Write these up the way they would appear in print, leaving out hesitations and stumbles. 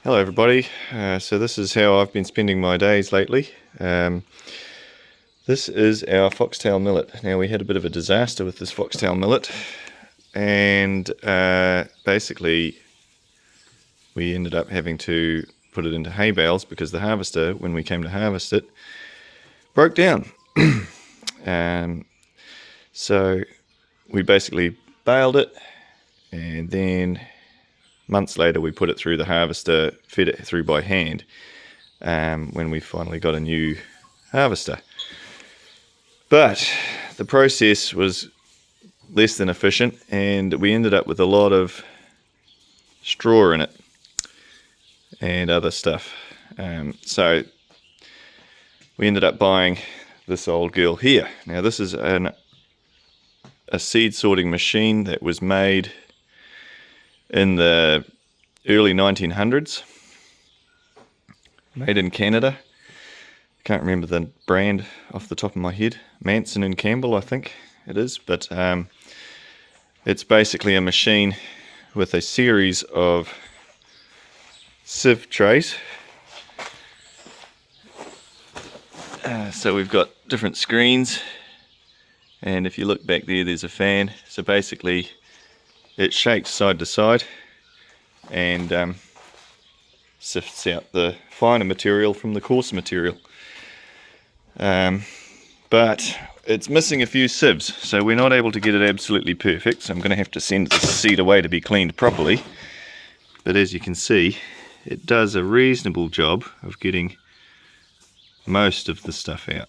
Hello everybody, so this is how I've been spending my days lately. This is our foxtail millet. Now we had a bit of a disaster with this foxtail millet, and basically we ended up having to put it into hay bales because the harvester, when we came to harvest it, broke down. So we basically baled it, and then months later we put it through the harvester, fed it through by hand, when we finally got a new harvester. But the process was less than efficient, and we ended up with a lot of straw in it and other stuff. So we ended up buying this old girl here. Now this is a seed sorting machine that was made in the early 1900s, made in Canada. Can't remember the brand off the top of my head. Manson and Campbell, I think it is. But it's basically a machine with a series of sieve trays. So we've got different screens, and if you look back there, there's a fan. So basically it shakes side to side and sifts out the finer material from the coarser material. But it's missing a few sieves, so we're not able to get it absolutely perfect, so I'm going to have to send the seed away to be cleaned properly. But as you can see, it does a reasonable job of getting most of the stuff out.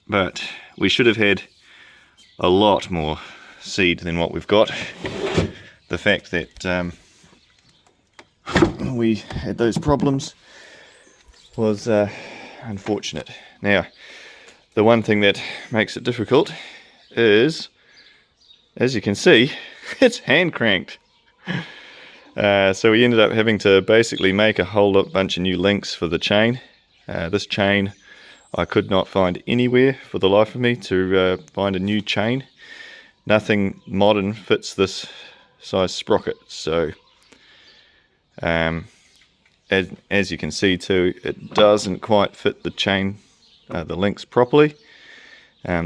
But we should have had a lot more seed than what we've got. The fact that we had those problems was unfortunate. Now, the one thing that makes it difficult is, as you can see, it's hand cranked. So we ended up having to basically make a whole bunch of new links for the chain. This chain I could not find anywhere for the life of me to find a new chain. Nothing modern fits this size sprocket, so as you can see too, it doesn't quite fit the chain, the links properly,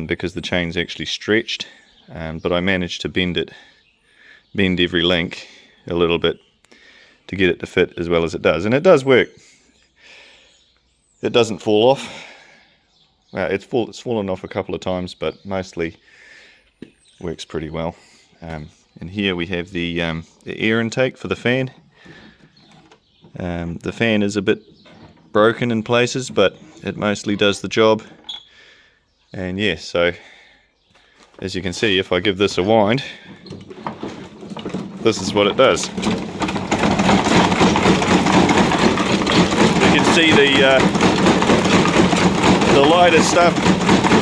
because the chain's actually stretched, but I managed to bend every link a little bit to get it to fit as well as it does, and it does work. It doesn't fall off. It's fallen off a couple of times, but mostly works pretty well. And here we have the air intake for the fan. The fan is a bit broken in places, but it mostly does the job. And yeah, so as you can see, if I give this a wind, this is what it does. You can see the lighter stuff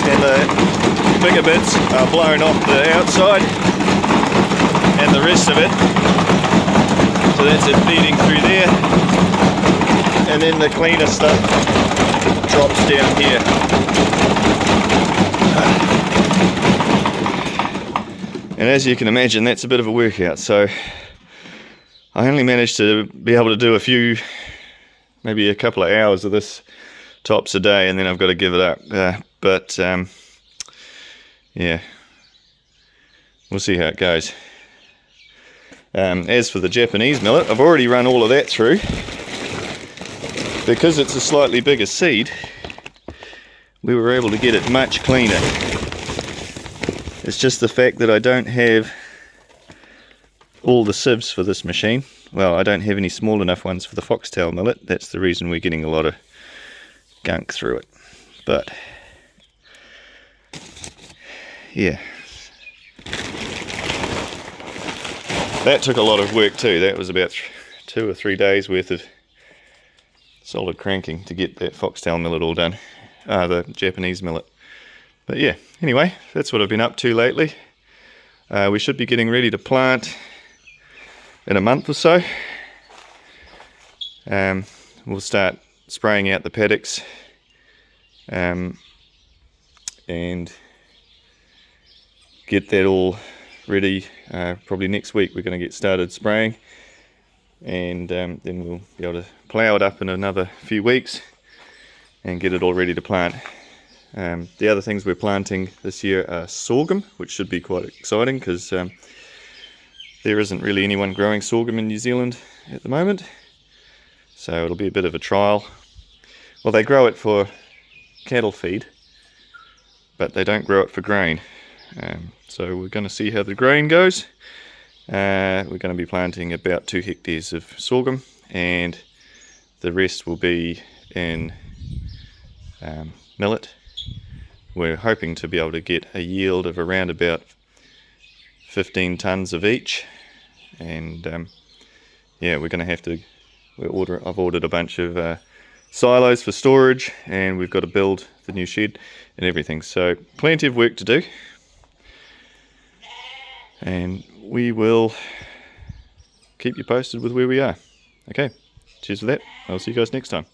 and the bigger bits are blown off the outside, and the rest of it, so that's it feeding through there, and then the cleaner stuff drops down here. And as you can imagine, that's a bit of a workout, so I only managed to be able to do maybe a couple of hours of this tops a day, and then I've got to give it up. But yeah, we'll see how it goes. As for the Japanese millet, I've already run all of that through. Because it's a slightly bigger seed, we were able to get it much cleaner. It's just the fact that I don't have all the sieves for this machine. Well, I don't have any small enough ones for the foxtail millet. That's the reason we're getting a lot of gunk through it. But yeah, that took a lot of work too. That was about 2 or 3 days worth of solid cranking to get that foxtail millet all done, the Japanese millet. But yeah, anyway, that's what I've been up to lately. We should be getting ready to plant in a month or so. We'll start spraying out the paddocks, and get that all ready. Probably next week we're going to get started spraying, and then we'll be able to plough it up in another few weeks and get it all ready to plant. The other things we're planting this year are sorghum, which should be quite exciting because there isn't really anyone growing sorghum in New Zealand at the moment, so it'll be a bit of a trial. Well, they grow it for cattle feed, but they don't grow it for grain. So we're going to see how the grain goes. We're going to be planting about 2 hectares of sorghum, and the rest will be in millet. We're hoping to be able to get a yield of around about 15 tonnes of each, and yeah, we're going to have to I've ordered a bunch of silos for storage, and we've got to build the new shed and everything, so plenty of work to do, and we will keep you posted with where we are. Okay, cheers for that. I'll see you guys next time.